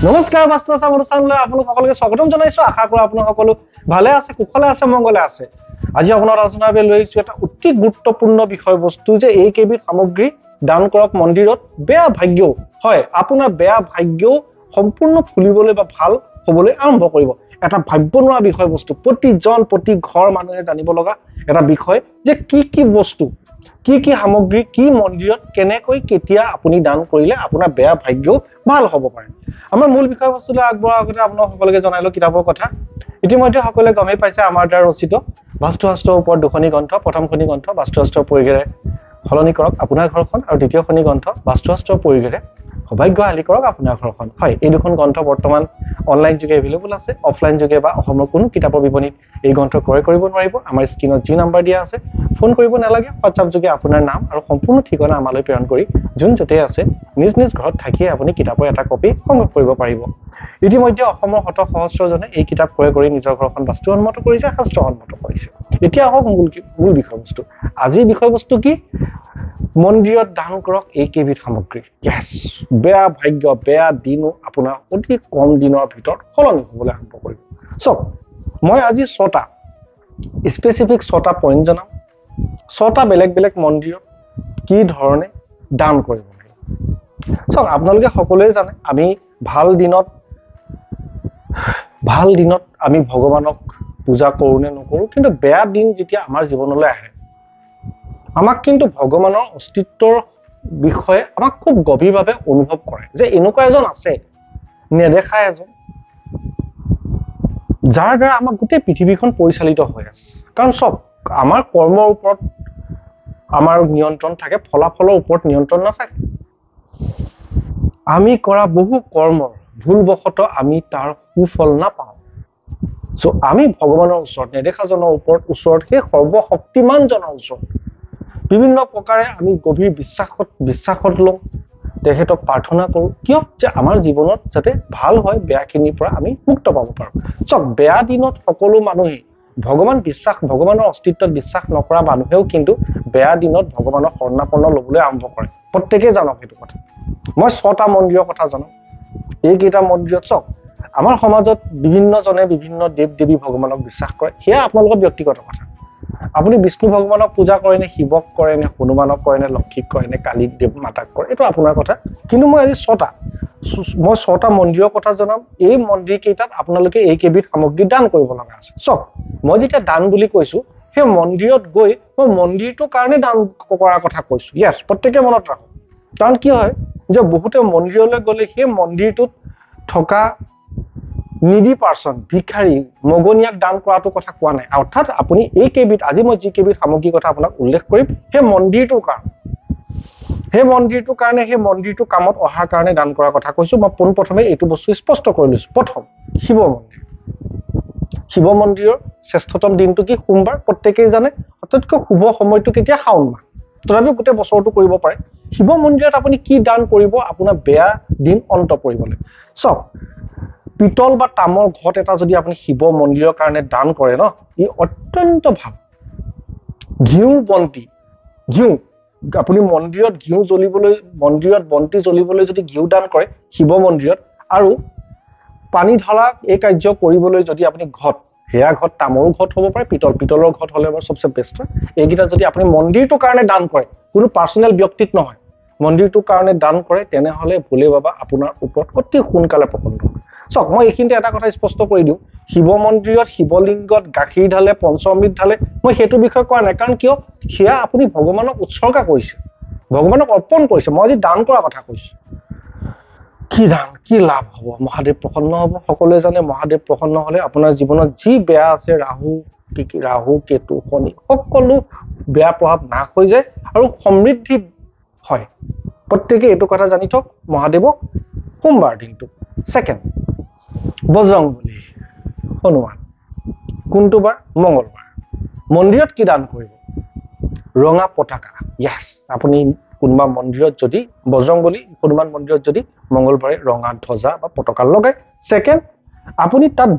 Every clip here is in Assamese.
নমস্কাৰ বাস্তু আছা অনুষ্ঠানলৈ আপোনালোক সকলোকে স্বাগতম জনাইছো। আশা কৰো আপোনালোক সকলো ভালে আছে, কুশলে আছে, মংগলে আছে। আজি আপোনাৰ আলোচনাৰ বাবে লৈ আহিছো এটা অতি গুৰুত্বপূৰ্ণ বিষয়বস্তু যে এই কেইবিধ সামগ্ৰী দান কৰক মন্দিৰত। বেয়া ভাগ্যও হয়, আপোনাৰ বেয়া ভাগ্যও সম্পূৰ্ণ ফুলিবলৈ বা ভাল হ'বলৈ আৰম্ভ কৰিব। এটা ভাবিব নোৱাৰা বিষয়বস্তু, প্ৰতি ঘৰ মানুহে জানিব লগা এটা বিষয় যে কি বস্তু, কি সামগ্ৰী, কি মন্দিৰত কেনেকৈ কেতিয়া আপুনি দান কৰিলে আপোনাৰ বেয়া ভাগ্যও ভাল হ'ব পাৰে। আমাৰ মূল বিষয়বস্তুলৈ আগবঢ়াৰ আগতে আপোনাক সকলোকে জনাইলো কিতাপৰ কথা। ইতিমধ্যে সকলোৱে গমেই পাইছে আমাৰ দ্বাৰা ৰচিত বাস্তুশাস্ত্ৰৰ ওপৰত দুখনি গ্ৰন্থ। প্ৰথমখনি গ্ৰন্থ বাস্তুশাস্ত্ৰৰ পৰিঘেৰে সলনি কৰক আপোনাৰ ঘৰখন, আৰু দ্বিতীয়খনি গ্ৰন্থ বাস্তুশাস্ত্ৰৰ পৰিঘেৰে সৌভাগ্যশালী কৰক আপোনাৰ ঘৰখন। হয়, এই দুখন গ্ৰন্থ বৰ্তমান অনলাইন যোগে এভেইলেবল আছে। অফলাইন যোগে বা অসমৰ কোনো কিতাপৰ বিপণীত এই গ্ৰন্থ ক্ৰয় কৰিব নোৱাৰিব। আমাৰ স্ক্ৰীনত যি নাম্বাৰ দিয়া আছে ফোন কৰিব নালাগে, হোৱাটছআপ যোগে আপোনাৰ নাম আৰু সম্পূৰ্ণ ঠিকনা আমালৈ প্ৰেৰণ কৰি যোন য'তে আছে নিজ ঘৰত থাকিয়ে আপুনি কিতাপৰ এটা কপি সংগ্ৰহ কৰিব পাৰিব। ইতিমধ্যে অসমৰ শত সহস্ৰজনে এই কিতাপ ক্ৰয় কৰি নিজৰ ঘৰখন বাস্তুসন্মত কৰিছে, শাস্ত্ৰসন্মত কৰিছে। এতিয়া আহক মূল বিষয়বস্তু। আজিৰ বিষয়বস্তু কি? মন্দিৰত দান কৰক এই কেইবিধ সামগ্ৰী। ইয়েছ, বেয়া ভাগ্য, বেয়া দিনো আপোনাৰ অতি কম দিনৰ ভিতৰত সলনি হ'বলৈ আৰম্ভ কৰিব। চাওক, মই আজি স্পেচিফিক 6টা পইণ্ট জনাম। 6টা বেলেগ বেলেগ মন্দিৰত কি ধৰণে দান কৰিব লাগে। চাওক, আপোনালোকে সকলোৱে জানে আমি ভাল দিনত আমি ভগৱানক পূজা কৰোঁ নে নকৰোঁ, কিন্তু বেয়া দিন যেতিয়া আমাৰ জীৱনলৈ আহে আমাক কিন্তু ভগৱানৰ অস্তিত্বৰ বিষয়ে আমাক খুব গভীৰভাৱে অনুভৱ কৰে যে এনেকুৱা এজন আছে, নেদেখা এজন, যাৰ দ্বাৰা আমাক গোটেই পৃথিৱীখন পৰিচালিত হৈ আছে। কাৰণ চব আমাৰ কৰ্মৰ ওপৰত আমাৰ নিয়ন্ত্ৰণ থাকে, ফলাফলৰ ওপৰত নিয়ন্ত্ৰণ নাথাকে। আমি কৰা বহু কৰ্মৰ ভুলবশতঃ আমি তাৰ সুফল নাপাওঁ। চ' আমি ভগৱানৰ ওচৰত, নেদেখাজনৰ ওচৰত, সেই সৰ্বশক্তিমানজনৰ ওচৰত বিভিন্ন প্ৰকাৰে আমি গভীৰ বিশ্বাসত লওঁ, তেখেতক প্ৰাৰ্থনা কৰোঁ। কিয়? যে আমাৰ জীৱনত যাতে ভাল হয়, বেয়াখিনিৰ পৰা আমি মুক্ত পাব পাৰোঁ। চাওক, বেয়া দিনত সকলো মানুহেই ভগৱানৰ অস্তিত্বত বিশ্বাস নকৰা মানুহেও কিন্তু বেয়া দিনত ভগৱানৰ শৰণাপন্ন ল'বলৈ আৰম্ভ কৰে। প্ৰত্যেকেই জানক সেইটো কথা। মই 6টা মন্দিৰৰ কথা জানো। এইকেইটা মন্দিৰত চাওক, আমাৰ সমাজত বিভিন্নজনে বিভিন্ন দেৱ দেৱী ভগৱানক বিশ্বাস কৰে। সেয়া আপোনালোকৰ ব্যক্তিগত কথা। আপুনি বিষ্ণু ভগৱানক পূজা কৰে নে, শিৱক কৰে নে, হনুমানক কৰে নে, লক্ষীক কৰে নে, কালীক দেৱ মাতাক কৰে, এইটো আপোনাৰ কথা। কিন্তু মই আজি 6টা মন্দিৰৰ কথা জনাম। এই মন্দিৰ কেইটাত আপোনালোকে এই কেইবিধ সামগ্ৰী দান কৰিব লগা আছে। চাওক, মই যেতিয়া দান বুলি কৈছো, সেই মন্দিৰত গৈ মই মন্দিৰটোৰ কাৰণে দান কৰাৰ কথা কৈছো। ইয়েছ, প্ৰত্যেকে মনত ৰাখক। কাৰণ কি হয় যে বহুতে মন্দিৰলৈ গ'লে সেই মন্দিৰটোত থকা নিডি পাৰ্চন, ভিক্ষাৰী, মগনীয়াক দান কৰাটো কথা কোৱা নাই। অৰ্থাৎ আপুনি আজি মই যি কেইবিধ সামগ্ৰীৰ কথা আপোনাক উল্লেখ কৰিম, সেই মন্দিৰটোৰ কাৰণে, সেই মন্দিৰটো কামত অহাৰ কাৰণে দান কৰাৰ কথা কৈছো। মই পোনপ্ৰথমে এইটো বস্তু স্পষ্ট কৰি লৈছো। প্ৰথম, শিৱ মন্দিৰৰ শ্ৰেষ্ঠতম দিনটো কি? সোমবাৰ। প্ৰত্যেকেই জানে আটাইতকৈ শুভ সময়টো কেতিয়া? শাওণ মাহ। তথাপিও গোটেই বছৰটো কৰিব পাৰে। শিৱ মন্দিৰত আপুনি কি দান কৰিব আপোনাৰ বেয়া দিন অন্ত পৰিবলৈ? চাওক, পিতল বা তামৰ ঘট এটা যদি আপুনি শিৱ মন্দিৰৰ কাৰণে দান কৰে ন, ই অত্যন্ত ভাল। ঘিউ আপুনি মন্দিৰত বন্তি জ্বলিবলৈ যদি ঘিউ দান কৰে শিৱ মন্দিৰত, আৰু পানী ঢলা এই কাৰ্য কৰিবলৈ যদি আপুনি সেয়া ঘট তামৰো ঘট হ'ব পাৰে, পিতলৰ ঘট হ'লে বাৰু চবচে বেষ্ট হয়। এইকেইটা যদি আপুনি মন্দিৰটোৰ কাৰণে দান কৰে, কোনো পাৰ্চনেল ব্যক্তিত নহয়, মন্দিৰটোৰ কাৰণে দান কৰে, তেনেহ'লে ভোলে বাবা আপোনাৰ ওপৰত অতি সোনকালে প্ৰসন্ন হয়। চাওক, মই এইখিনিতে এটা কথা স্পষ্ট কৰি দিওঁ, শিৱ মন্দিৰত শিৱলিংগত গাখীৰ ঢালে, পঞ্চমৃত ঢালে, মই সেইটো বিষয়ে কোৱা নাই। কাৰণ কিয়? সেয়া আপুনি ভগৱানক উৎসৰ্গা কৰিছে, ভগৱানক অৰ্পণ কৰিছে। মই আজি দান কৰাৰ কথা কৈছো। কি লাভ হ'ব? মহাদেৱ প্ৰসন্ন হ'ব। সকলোৱে জানে মহাদেৱ প্ৰসন্ন হ'লে আপোনাৰ জীৱনত যি বেয়া আছে, ৰাহু কেতু শনি, সকলো বেয়া প্ৰভাৱ নাশ হৈ যায় আৰু সমৃদ্ধি হয়। প্ৰত্যেকে এইটো কথা জানি থওক। মহাদেৱক সোমবাৰ দিনটো। ছেকেণ্ড, বজৰংবলী, হনুমান। কোনটো বাৰ? মংগলবাৰ। মন্দিৰত কি দান কৰিব? ৰঙা পতাকা। ইয়েছ, আপুনি কোনোবা মন্দিৰত যদি বজৰংবলী, হনুমান মন্দিৰত যদি মংগলবাৰে ৰঙা ধ্বজা বা পতাকা লগায়। ছেকেণ্ড, আপুনি তাত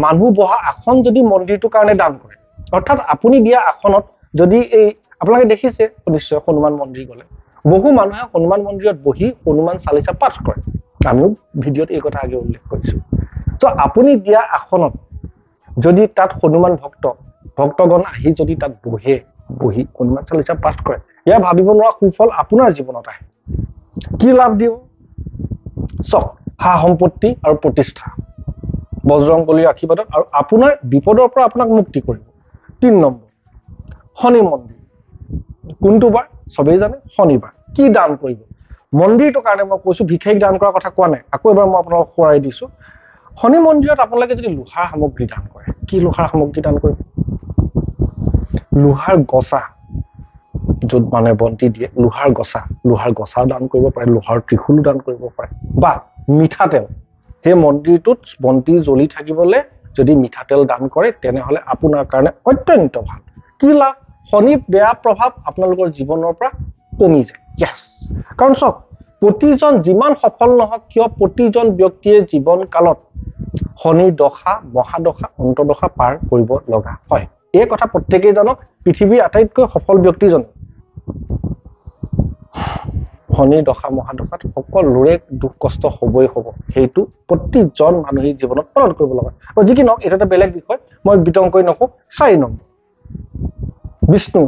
মানুহ বহা আসন যদি মন্দিৰটোৰ কাৰণে দান কৰে, অৰ্থাৎ আপুনি দিয়া আসনত যদি আপোনালোকে দেখিছে নিশ্চয় হনুমান মন্দিৰ গ'লে বহু মানুহে হনুমান মন্দিৰত বহি হনুমান চালিচা পাঠ কৰে। আমিও ভিডিঅ'ত এই কথা আগে উল্লেখ কৰিছোঁ। তো আপুনি দিয়া আসনত যদি তাত হনুমান ভক্তগণ আহি যদি তাত বহি হনুমান চালিচা পাঠ কৰে, ইয়াৰ ভাবিব নোৱাৰা সুফল আপোনাৰ জীৱনত আহে। কি লাভ দিব? চাওক, সা সম্পত্তি আৰু প্ৰতিষ্ঠা বজৰংবলীৰ আশীৰ্বাদত, আৰু আপোনাৰ বিপদৰ পৰা আপোনাক মুক্তি কৰিব। 3 নম্বৰ, শনি মন্দিৰ। কোনটো বাৰ? চবেই জানে, শনিবাৰ। কি দান কৰিব? মন্দিৰটোৰ কাৰণে মই কৈছোঁ, ভিক্ষাৰীক দান কৰাৰ কথা কোৱা নাই, আকৌ এবাৰ মই আপোনালোকক সোঁৱৰাই দিছোঁ। শনি মন্দিৰত আপোনালোকে যদি লোহাৰ সামগ্ৰী দান কৰে, কি লোহাৰ সামগ্ৰী দান কৰিব? লোহাৰ গছা, য'ত মানে বন্তি দিয়ে, লোহাৰ গছা দান কৰিব পাৰে, লোহাৰ ত্ৰিশূলো দান কৰিব পাৰে, বা মিঠাতেল। সেই মন্দিৰটোত বন্তি জ্বলি থাকিবলৈ যদি মিঠাতেল দান কৰে, তেনেহ'লে আপোনাৰ কাৰণে অত্যন্ত ভাল। কি লাভ? শনিৰ বেয়া প্ৰভাৱ আপোনালোকৰ জীৱনৰ পৰা কমি যায়। য়েছ, কাৰণ চাওক, প্ৰতিজন যিমান সফল নহওক কিয়, প্ৰতিজন ব্যক্তিয়ে জীৱন কালত শনিৰ দশা, মহাদশা, অন্তৰ্দশা পাৰ কৰিব লগা হয়। এই কথা প্ৰত্যেকেই জানক। পৃথিৱীৰ আটাইতকৈ সফল ব্যক্তিজনে শনিৰ দশা, মহাদশাত সকলোৰে দুখ কষ্ট হ'বই হ'ব। সেইটো প্ৰতিজন মানুহেই জীৱনত পালন কৰিব লগা। যি কি নহওক, এইটো এটা বেলেগ বিষয়, মই বিতংকৈ নকওঁ। 4 নম্বৰ, বিষ্ণু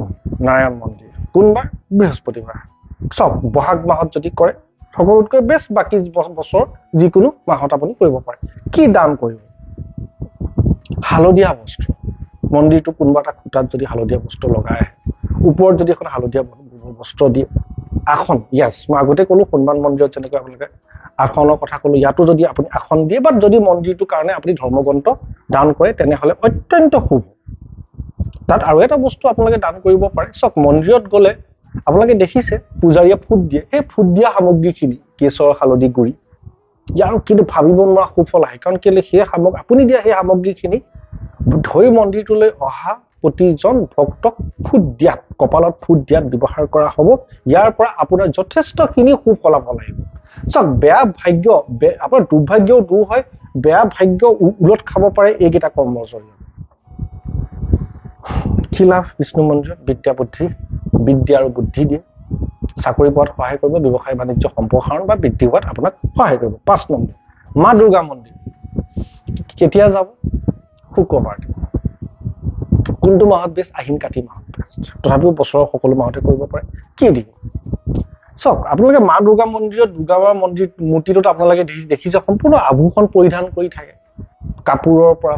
নাৰায়ণ মন্দিৰ। কোনবাৰ? বৃহস্পতিবাৰ। চব বহাগ মাহত যদি কৰে সকলোতকৈ বেষ্ট, বাকী বছৰ যিকোনো মাহত আপুনি কৰিব পাৰে। কি দান কৰিব? হালধীয়া বস্ত্ৰ। মন্দিৰটো কোনোবা এটা খুঁটাত যদি হালধীয়া বস্ত্ৰ লগাই আহে, ওপৰত যদি এখন হালধীয়া বস্ত্ৰ দিয়ে, আসন, য়েছ, মই আগতে ক'লো হনুমান মন্দিৰত যেনেকৈ আপোনালোকে আসনৰ কথা ক'লো, ইয়াতো যদি আপুনি আসন দিয়ে বা যদি মন্দিৰটোৰ কাৰণে আপুনি ধৰ্মগ্ৰন্থ দান কৰে, তেনেহ'লে অত্যন্ত শুভ। তাত আৰু এটা বস্তু আপোনালোকে দান কৰিব পাৰে। চাওক, মন্দিৰত গ'লে আপোনালোকে দেখিছে পূজাৰীয়ে ফুট দিয়ে, সেই ফুট দিয়া সামগ্ৰীখিনি, কেশৰ, হালধি গুৰি, ইয়াৰ কিন্তু ভাবিব নোৱাৰা সুফল আহে। কাৰণ কেলে? সেই আপুনি দিয়া সেই সামগ্ৰীখিনি ধৰি মন্দিৰটোলৈ অহা প্ৰতিজন ভক্তক ফুট দিয়াত, কপালত ফুট দিয়াত ব্যৱহাৰ কৰা হ'ব। ইয়াৰ পৰা আপোনাৰ যথেষ্টখিনি সুফলাফল আহিব। চাওক, বেয়া ভাগ্য, আপোনাৰ দুৰ্ভাগ্যও দূৰ হয়, বেয়া ভাগ্য উলট খাব পাৰে এইকেইটা কৰ্মৰ জৰিয়তে। কি লাভ বিষ্ণু মন্দিৰত? বিদ্যা আৰু বুদ্ধি দিয়ে, চাকৰি পোৱাত সহায় কৰিব, ব্যৱসায় বাণিজ্য সম্প্ৰসাৰণ বা বৃদ্ধি হোৱাত আপোনাক সহায় কৰিব। 5 নম্বৰ, মা দুৰ্গা মন্দিৰ। কেতিয়া যাব? শুক্ৰবাৰ। কোনটো মাহত বেষ্ট? আহিন কাতি মাহত বেষ্ট। তথাপিও বছৰৰ সকলো মাহতে কৰিব পাৰে। কি দিব? চাওক, আপোনালোকে মা দুৰ্গা মন্দিৰত, দুৰ্গা মাৰ মূৰ্তিটোত আপোনালোকে দেখিছে সম্পূৰ্ণ আভূষণ পৰিধান কৰি থাকে, কাপোৰৰ পৰা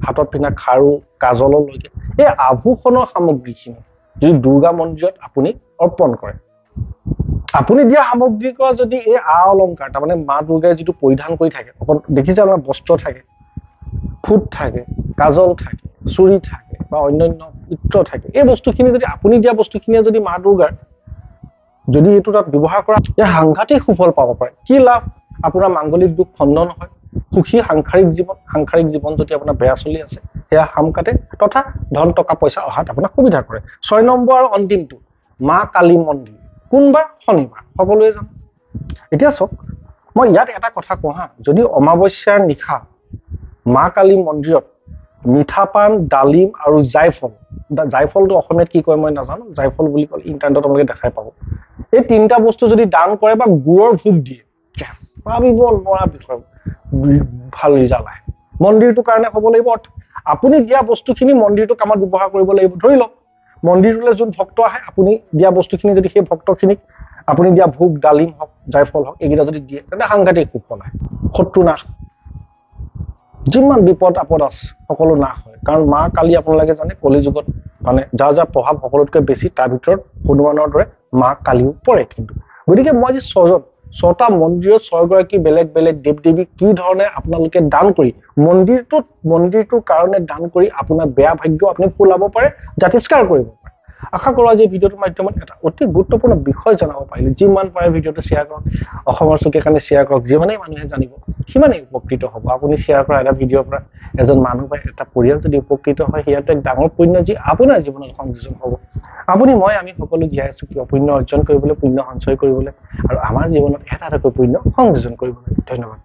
হাতত পিন্ধা খাৰু, কাজললৈকে। এই আভূষণৰ সামগ্ৰীখিনি যদি দুৰ্গা মন্দিৰত আপুনি অৰ্পণ কৰে, আপুনি দিয়া সামগ্ৰীৰ পৰা যদি এই অলংকাৰ, তাৰমানে মা দুৰ্গাই যিটো পৰিধান কৰি থাকে, দেখিছে আপোনাৰ বস্ত্ৰ থাকে, ফুট থাকে, কাজল থাকে, চুৰি থাকে বা অন্যান্য ইত্ৰ থাকে, এই বস্তুখিনি যদি আপুনি দিয়া বস্তুখিনিয়ে যদি মা দুৰ্গাৰ যদি এইটো তাত ব্যৱহাৰ কৰা, সাংঘাতিক সুফল পাব পাৰে। কি লাভ? আপোনাৰ মাংগলিক দুখ খণ্ডন হয়, সুখী সাংসাৰিক জীৱন যদি আপোনাৰ বেয়া চলি আছে, সেয়া হাম কাটে, তথা ধন টকা পইচা অহাত আপোনাক সুবিধা কৰে। 6 নম্বৰ আৰু অন্তিমটো, মা কালী মন্দিৰ। কোনবাৰ? শনিবাৰ। সকলোৱে জানে। এতিয়া চাওক, মই ইয়াত এটা কথা কওঁ হা, যদি অমাৱস্যাৰ নিশা মা কালী মন্দিৰত মিঠা পাণ, ডালিম আৰু জাইফলটো অসমীয়াত কি কয় মই নাজানো, জাইফল বুলি ক'লে ইণ্টাৰনেটত আপোনালোকে দেখাই পাব। এই 3টা বস্তু যদি দান কৰে বা গুড়ৰ ভোগ দিয়ে, ভাবিব নোৱাৰা বিষয়, ভাল ৰিজাল্ট আহে। মন্দিৰটোৰ কাৰণে হ'ব লাগিব, আপুনি দিয়া বস্তুখিনি মন্দিৰটো কামত ব্যৱহাৰ কৰিব লাগিব। ধৰি লওক, মন্দিৰটোলৈ যোন ভক্ত আহে, আপুনি দিয়া বস্তুখিনি যদি সেই ভক্তখিনিক আপুনি দিয়া ভোগ, ডালিম হওক, জাইফল হওক, এইকেইটা যদি দিয়ে, তেন্তে সাংঘাতিক সুফল আহে। শত্ৰু নাশ, যিমান বিপদ আপদ আছে সকলো নাশ হয়। কাৰণ মা কালী আপোনালোকে জানে কলিযুগত মানে যাৰ প্ৰভাৱ সকলোতকৈ বেছি, তাৰ ভিতৰত হনুমানৰ দৰে মা কালীও পৰে। কিন্তু গতিকে মই আজি 6টা মন্দিৰত 6গৰাকী বেলেগ বেলেগ দেৱ দেৱীক কি ধৰণে আপোনালোকে দান কৰি মন্দিৰটোৰ কাৰণে দান কৰি আপোনাৰ বেয়া ভাগ্য আপুনি ফুলাব পাৰে, জাতিষ্কাৰ কৰিব পাৰে। আশা কৰোঁ আজি ভিডিঅ'টোৰ মাধ্যমত এটা অতি গুৰুত্বপূৰ্ণ বিষয় জনাব পাৰিলে। যিমান পাৰে ভিডিঅ'টো শ্বেয়াৰ কৰক, অসমৰ চুকে কাণে শ্বেয়াৰ কৰক। যিমানেই মানুহে জানিব সিমানেই উপকৃত হ'ব। আপুনি শ্বেয়াৰ কৰা এটা ভিডিঅ'ৰ পৰা এজন মানুহ বা এটা পৰিয়াল যদি উপকৃত হয়, সেয়াটো এক ডাঙৰ পুণ্য, যি আপোনাৰ জীৱনত সংযোজন হ'ব। আমি সকলো জীয়াই আছো কিয়? পুণ্য অৰ্জন কৰিবলৈ, পুণ্য সঞ্চয় কৰিবলৈ, আৰু আমাৰ জীৱনত এটা পুণ্য সংযোজন কৰিবলৈ। ধন্যবাদ।